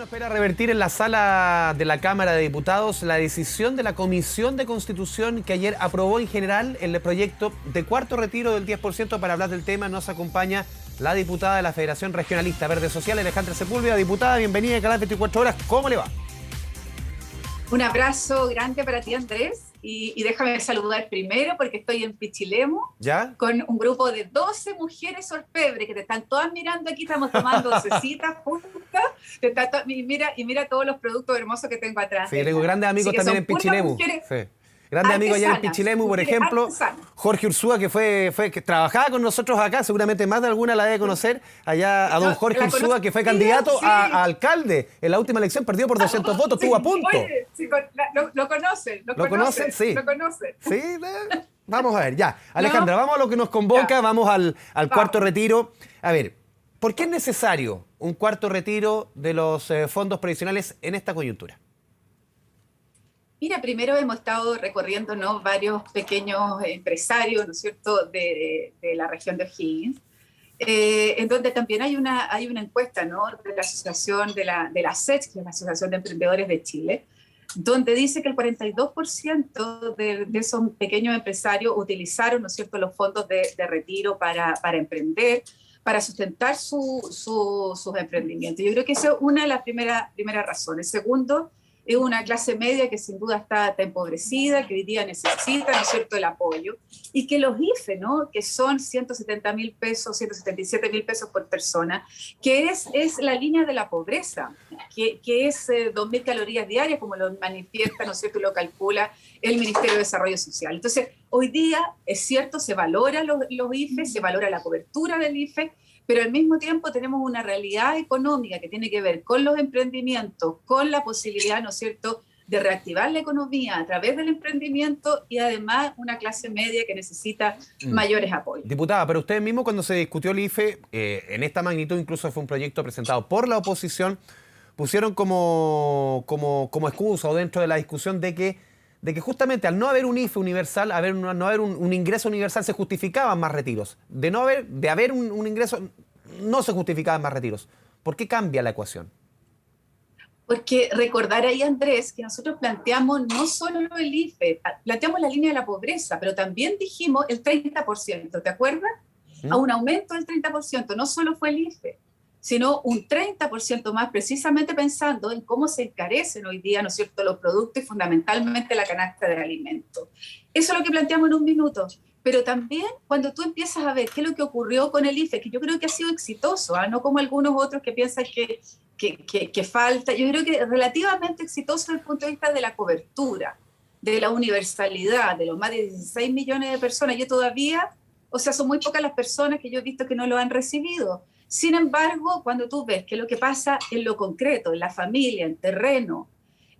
espera revertir en la sala de la Cámara de Diputados la decisión de la Comisión de Constitución que ayer aprobó en general el proyecto de cuarto retiro del 10%. Para hablar del tema nos acompaña la diputada de la Federación Regionalista Verde Social, Alejandra Sepúlveda. Diputada, bienvenida a Canal 24 Horas. ¿Cómo le va? Un abrazo grande para ti, Andrés, y déjame saludar primero porque estoy en Pichilemu, ¿Ya? con un grupo de 12 mujeres orfebres que te están todas mirando aquí, estamos tomando cecitas juntas, y mira todos los productos hermosos que tengo atrás. Sí, tengo grandes amigos también en Pichilemu. Sí. Grandes amigos allá en Pichilemu, por ejemplo, Jorge Ursúa, que trabajaba con nosotros acá, seguramente más de alguna la debe conocer, allá a don Jorge Ursúa, que fue candidato a alcalde en la última elección, perdió por 200 votos, estuvo a punto. Oye, sí, lo conocen. ¿Lo conocen? Sí. Lo conocen. Sí, vamos a ver, ya. Alejandra, vamos a lo que nos convoca, ya. Vamos al cuarto retiro. A ver, ¿por qué es necesario un cuarto retiro de los fondos previsionales en esta coyuntura? Mira, primero hemos estado recorriendo, ¿no?, varios pequeños empresarios, ¿no es cierto?, de la región de O'Higgins, en donde también hay una encuesta, ¿no?, de la asociación de la ASECH, que es la Asociación de Emprendedores de Chile, donde dice que el 42% de esos pequeños empresarios utilizaron, ¿no es cierto?, los fondos de retiro para emprender, para sustentar sus emprendimientos. Yo creo que esa es una de las primeras razones. Segundo, es una clase media que sin duda está empobrecida, que hoy día necesita, ¿no es cierto?, el apoyo, y que los IFE, ¿no?, que son 170.000 pesos, 177.000 pesos por persona, que es la línea de la pobreza, que es 2.000 calorías diarias, como lo manifiesta, ¿no es cierto?, y lo calcula el Ministerio de Desarrollo Social. Entonces, hoy día, es cierto, se valora los IFE, se valora la cobertura del IFE, pero al mismo tiempo tenemos una realidad económica que tiene que ver con los emprendimientos, con la posibilidad, ¿no es cierto?, de reactivar la economía a través del emprendimiento y además una clase media que necesita mayores apoyos. Diputada, pero usted mismo cuando se discutió el IFE, en esta magnitud incluso fue un proyecto presentado por la oposición, pusieron como excusa o dentro de la discusión de que justamente al no haber un IFE universal, no haber un ingreso universal, se justificaban más retiros. De haber un ingreso, no se justificaban más retiros. ¿Por qué cambia la ecuación? Porque recordar ahí, Andrés, que nosotros planteamos no solo el IFE, planteamos la línea de la pobreza, pero también dijimos el 30%, ¿te acuerdas? A un aumento del 30%, no solo fue el IFE, sino un 30% más, precisamente pensando en cómo se encarecen hoy día, ¿no es cierto?, los productos y fundamentalmente la canasta de alimentos. Eso es lo que planteamos en un minuto. Pero también cuando tú empiezas a ver qué es lo que ocurrió con el IFE, que yo creo que ha sido exitoso, no como algunos otros que piensan que falta, yo creo que es relativamente exitoso desde el punto de vista de la cobertura, de la universalidad, de los más de 16 millones de personas. Yo todavía, o sea, son muy pocas las personas que yo he visto que no lo han recibido. Sin embargo, cuando tú ves que lo que pasa en lo concreto, en la familia, en terreno,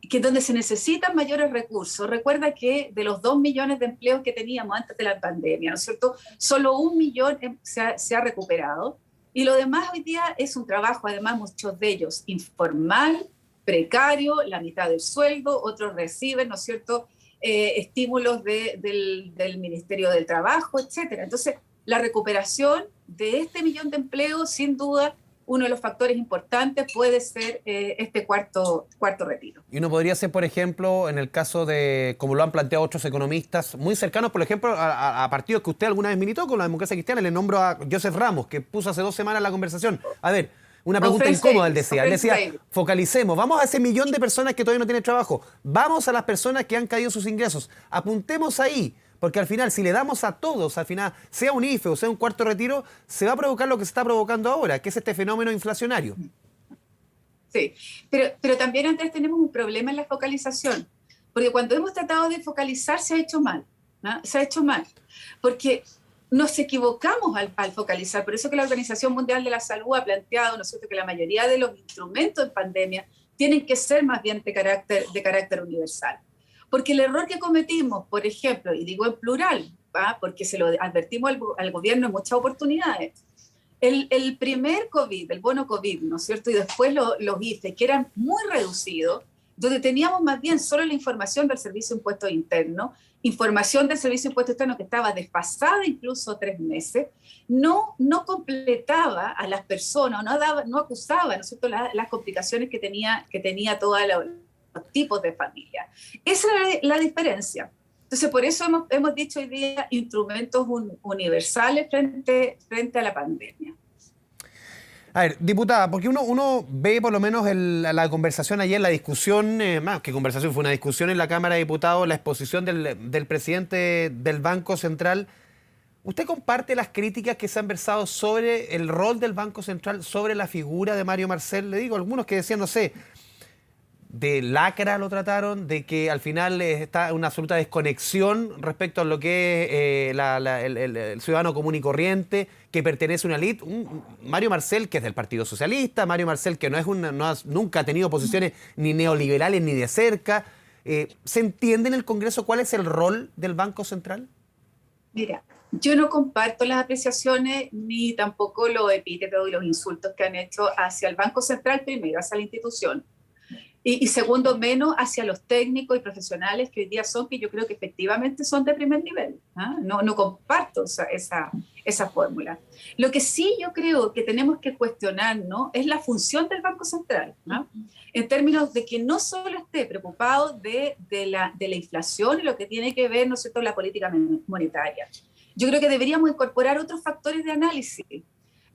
que es donde se necesitan mayores recursos, recuerda que de los 2 millones de empleos que teníamos antes de la pandemia, ¿no es cierto?, solo 1 millón se ha recuperado, y lo demás hoy día es un trabajo, además muchos de ellos informal, precario, la mitad del sueldo, otros reciben, ¿no es cierto?, estímulos del Ministerio del Trabajo, etcétera. Entonces, la recuperación de este millón de empleos, sin duda, uno de los factores importantes puede ser este cuarto retiro. Y uno podría ser, por ejemplo, en el caso de, como lo han planteado otros economistas, muy cercanos, por ejemplo, a partidos que usted alguna vez militó con la democracia cristiana, le nombro a Joseph Ramos, que puso hace 2 semanas la conversación. A ver, una pregunta incómoda, él decía. Él decía, focalicemos, vamos a ese millón de personas que todavía no tienen trabajo, vamos a las personas que han caído sus ingresos, apuntemos ahí. Porque al final, si le damos a todos, al final, sea un IFE o sea un cuarto retiro, se va a provocar lo que se está provocando ahora, que es este fenómeno inflacionario. Sí, pero también, Andrés, tenemos un problema en la focalización, porque cuando hemos tratado de focalizar se ha hecho mal, ¿no? Se ha hecho mal, porque nos equivocamos al focalizar. Por eso que la Organización Mundial de la Salud ha planteado, ¿no es cierto?, que la mayoría de los instrumentos en pandemia tienen que ser más bien de carácter universal. Porque el error que cometimos, por ejemplo, y digo en plural, porque se lo advertimos al gobierno en muchas oportunidades, el primer COVID, el bono COVID, ¿no es cierto?, y después los IFE, que eran muy reducidos, donde teníamos más bien solo la información del Servicio de Impuestos Internos, información del Servicio de Impuestos Internos que estaba desfasada incluso 3 meses, no completaba a las personas, no acusaba, ¿no es cierto?, las complicaciones que tenía todos los tipos de familia. Esa es la diferencia. Entonces, por eso hemos dicho hoy día instrumentos universales frente a la pandemia. A ver, diputada, porque uno ve por lo menos la conversación ayer, la discusión, más que conversación, fue una discusión en la Cámara de Diputados, la exposición del presidente del Banco Central. ¿Usted comparte las críticas que se han versado sobre el rol del Banco Central, sobre la figura de Mario Marcel? Le digo, algunos que decían, no sé, de lacra lo trataron, de que al final está una absoluta desconexión respecto a lo que es el ciudadano común y corriente, que pertenece a una élite. Mario Marcel, que es del Partido Socialista, Mario Marcel, que nunca ha tenido posiciones ni neoliberales ni de cerca. ¿Se entiende en el Congreso cuál es el rol del Banco Central? Mira, yo no comparto las apreciaciones ni tampoco los epítetos y los insultos que han hecho hacia el Banco Central, primero, hacia la institución. Y segundo, menos hacia los técnicos y profesionales que hoy día son, que yo creo que efectivamente son de primer nivel. No comparto esa fórmula. Lo que sí yo creo que tenemos que cuestionar, ¿no?, es la función del Banco Central, ¿no?, en términos de que no solo esté preocupado de la inflación y lo que tiene que ver, ¿no es cierto?, la política monetaria. Yo creo que deberíamos incorporar otros factores de análisis.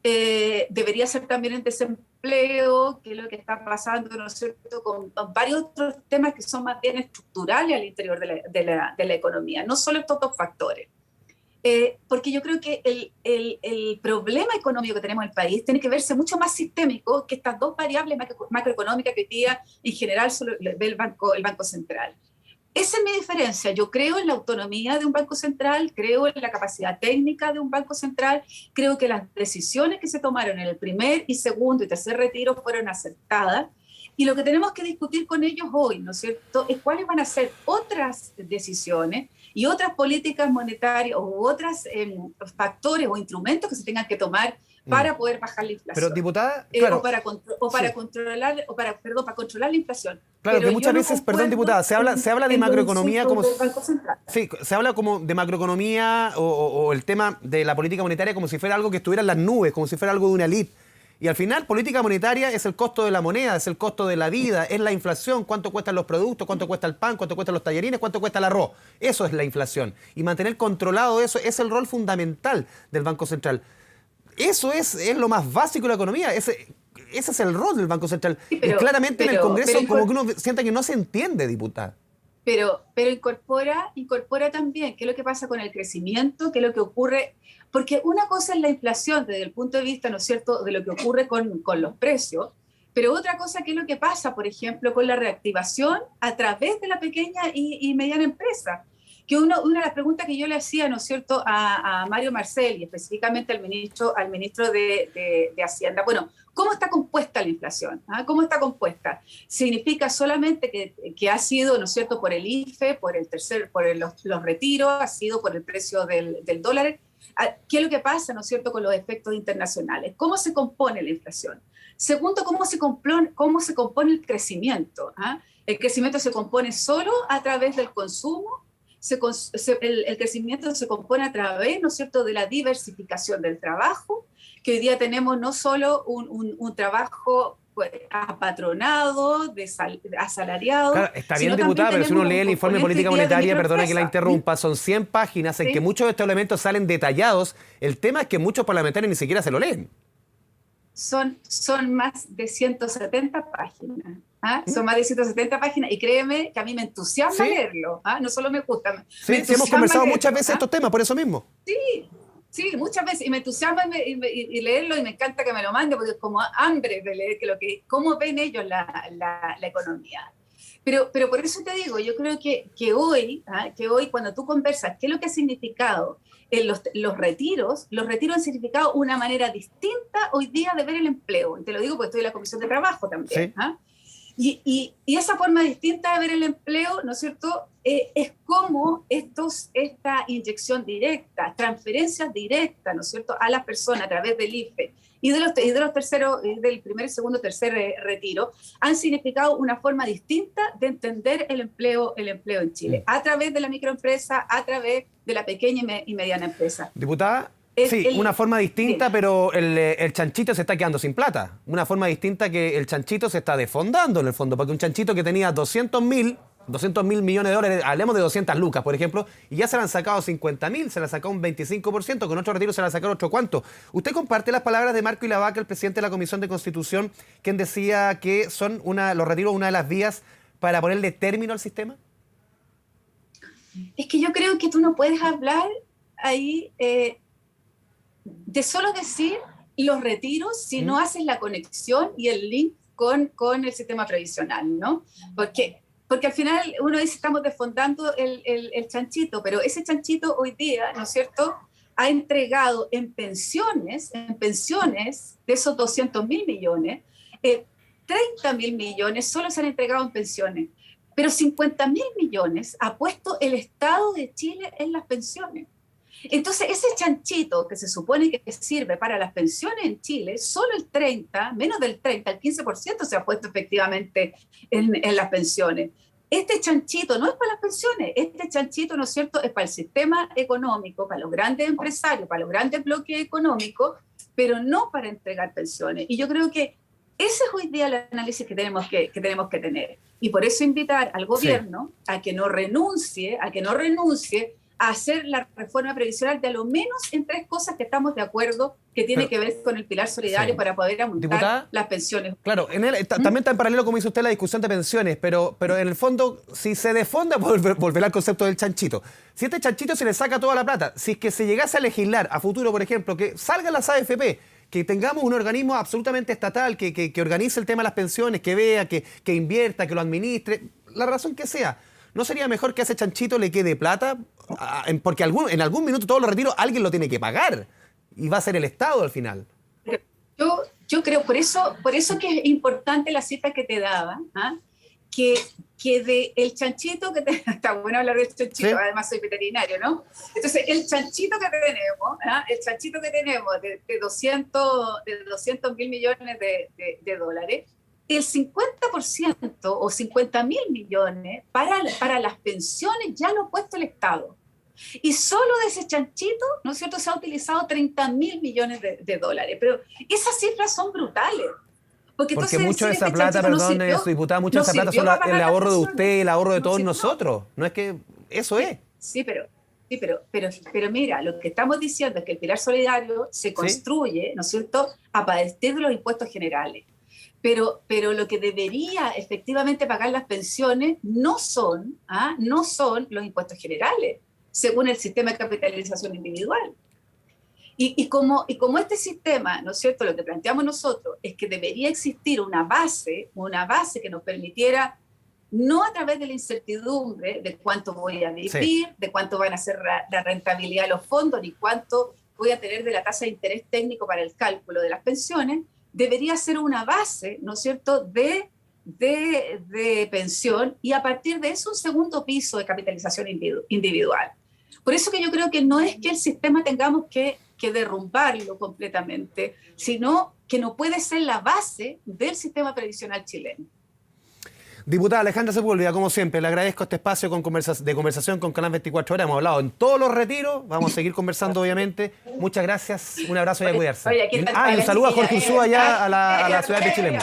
Debería ser también el desempleo, que es lo que está pasando, ¿no es cierto?, con varios otros temas que son más bien estructurales al interior de la economía, no solo estos dos factores. Porque yo creo que el problema económico que tenemos en el país tiene que verse mucho más sistémico que estas dos variables macroeconómicas que hoy día en general solo ve el Banco Central. Esa es mi diferencia. Yo creo en la autonomía de un banco central, creo en la capacidad técnica de un banco central, creo que las decisiones que se tomaron en el primer y segundo y tercer retiro fueron acertadas. Y lo que tenemos que discutir con ellos hoy, ¿no es cierto?, es cuáles van a ser otras decisiones y otras políticas monetarias o otros factores o instrumentos que se tengan que tomar para poder bajar la inflación. Pero, diputada, claro, para controlar la inflación. Claro, pero que muchas veces, perdón, diputada, se habla de macroeconomía como... Sí, se habla como de macroeconomía o el tema de la política monetaria como si fuera algo que estuviera en las nubes, como si fuera algo de una élite. Y al final, política monetaria es el costo de la moneda, es el costo de la vida, es la inflación, cuánto cuestan los productos, cuánto cuesta el pan, cuánto cuestan los tallarines, cuánto cuesta el arroz. Eso es la inflación. Y mantener controlado eso es el rol fundamental del Banco Central. Eso es lo más básico de la economía. Ese es el rol del Banco Central. Sí, y claramente en el Congreso como que uno siente que no se entiende, diputada. Pero incorpora también qué es lo que pasa con el crecimiento, qué es lo que ocurre, porque una cosa es la inflación desde el punto de vista, ¿no es cierto?, de lo que ocurre con los precios, pero otra cosa, qué es lo que pasa, por ejemplo, con la reactivación a través de la pequeña y mediana empresa. Que una de las preguntas que yo le hacía, ¿no es cierto?, a Mario Marcel y específicamente al ministro de Hacienda, bueno, ¿cómo está compuesta la inflación? ¿Cómo está compuesta? ¿Significa solamente que ha sido, ¿no es cierto?, por el IFE, por los retiros, ha sido por el precio del dólar? ¿Qué es lo que pasa, ¿no es cierto?, con los efectos internacionales? ¿Cómo se compone la inflación? Segundo, ¿cómo se compone el crecimiento? El crecimiento se compone solo a través del consumo. El crecimiento se compone a través, ¿no es cierto?, de la diversificación del trabajo, que hoy día tenemos no solo un trabajo apatronado, asalariado. Claro, está bien, diputada, pero si uno lee el informe de política monetaria, perdona que la interrumpa, son 100 páginas en que muchos de estos elementos salen detallados. El tema es que muchos parlamentarios ni siquiera se lo leen. Son más de 170 páginas. Son más de 170 páginas y créeme que a mí me entusiasma leerlo. No solo me gusta. Sí, hemos conversado muchas veces estos temas, por eso mismo. Sí, muchas veces. Y me entusiasma y leerlo y me encanta que me lo mande porque es como hambre de leer cómo ven ellos la economía. Pero por eso te digo, yo creo que hoy cuando tú conversas, ¿qué es lo que ha significado? Los retiros han significado una manera distinta hoy día de ver el empleo. Y te lo digo porque estoy en la Comisión de Trabajo también. ¿Sí? Y esa forma distinta de ver el empleo, ¿no es cierto?, es como esta inyección directa, transferencias directas, ¿no es cierto?, a las personas a través del IFE y de los terceros, y del primer, segundo, tercer retiro, han significado una forma distinta de entender el empleo en Chile, a través de la microempresa, a través de la pequeña y mediana empresa. Diputada, sí, una forma distinta, pero el chanchito se está quedando sin plata. Una forma distinta que el chanchito se está desfondando en el fondo, porque un chanchito que tenía 200.000 millones de dólares, hablemos de 200 lucas, por ejemplo, y ya se le han sacado 50.000, se le ha sacado un 25%, con otro retiro se le ha sacado otro cuánto. ¿Usted comparte las palabras de Marco Ilavaca, el presidente de la Comisión de Constitución, quien decía que son los retiros una de las vías para ponerle término al sistema? Es que yo creo que tú no puedes hablar ahí de solo decir los retiros si no haces la conexión y el link con el sistema previsional, ¿no? Porque al final uno dice estamos desfondando el chanchito, pero ese chanchito hoy día, ¿no es cierto?, ha entregado en pensiones de esos 200.000 millones, 30.000 millones solo se han entregado en pensiones, pero 50.000 millones ha puesto el Estado de Chile en las pensiones. Entonces, ese chanchito que se supone que sirve para las pensiones en Chile, solo el 30, menos del 30, el 15% se ha puesto efectivamente en las pensiones. Este chanchito no es para las pensiones, este chanchito, ¿no es cierto?, es para el sistema económico, para los grandes empresarios, para los grandes bloques económicos, pero no para entregar pensiones. Y yo creo que ese es hoy día el análisis que tenemos que tener. Y por eso invitar al gobierno a que no renuncie a hacer la reforma previsional de a lo menos en 3 cosas que estamos de acuerdo, que tiene que ver con el pilar solidario para poder aumentar, ¿diputada?, las pensiones. Claro, también está en paralelo, como dice usted, la discusión de pensiones, pero en el fondo, si se defonda, volverá al concepto del chanchito. Si este chanchito se le saca toda la plata, si es que se llegase a legislar a futuro, por ejemplo, que salgan las AFP, que tengamos un organismo absolutamente estatal que organice el tema de las pensiones, que vea, que invierta, que lo administre, la razón que sea, ¿no sería mejor que a ese chanchito le quede plata? Porque en algún minuto todos los retiros alguien lo tiene que pagar y va a ser el Estado al final. Yo creo, por eso que es importante la cita que te daba, que de el chanchito que está bueno hablar del chanchito, ¿sí? Además soy veterinario, ¿no? Entonces, el chanchito que tenemos de 200.000 millones de dólares, el 50% o 50.000 millones para las pensiones ya lo ha puesto el Estado. Y solo de ese chanchito, ¿no es cierto?, se ha utilizado 30.000 millones de dólares. Pero esas cifras son brutales. Porque mucho de esa plata, perdón, diputada, mucha de esa plata son el ahorro de usted, el ahorro de todos nosotros. No es que eso es. Sí, pero mira, lo que estamos diciendo es que el pilar solidario se construye, ¿no es cierto?, a partir de los impuestos generales. Pero lo que debería efectivamente pagar las pensiones no son los impuestos generales, según el sistema de capitalización individual. Y como este sistema, ¿no es cierto?, lo que planteamos nosotros es que debería existir una base que nos permitiera, no a través de la incertidumbre de cuánto voy a vivir, de cuánto van a ser la rentabilidad de los fondos, ni cuánto voy a tener de la tasa de interés técnico para el cálculo de las pensiones, debería ser una base, ¿no es cierto?, de pensión, y a partir de eso un segundo piso de capitalización individual. Por eso que yo creo que no es que el sistema tengamos que derrumbarlo completamente, sino que no puede ser la base del sistema previsional chileno. Diputada Alejandra Sepúlveda, como siempre, le agradezco este espacio de conversación con Canal 24 Horas. Hemos hablado en todos los retiros, vamos a seguir conversando, obviamente. Muchas gracias, un abrazo y a cuidarse. Y un saludo a Jorge Ursúa allá a la ciudad de Pichilemu.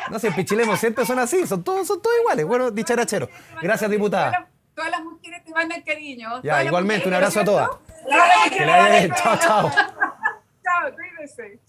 No sé, en Pichilemu siempre son así, son todos iguales. Bueno, dicharachero. Gracias, diputada. Todas las mujeres te mandan cariño. Ya, igualmente, un abrazo a todas. Que le vaya bien. Chao, chao. Chao, cuídense.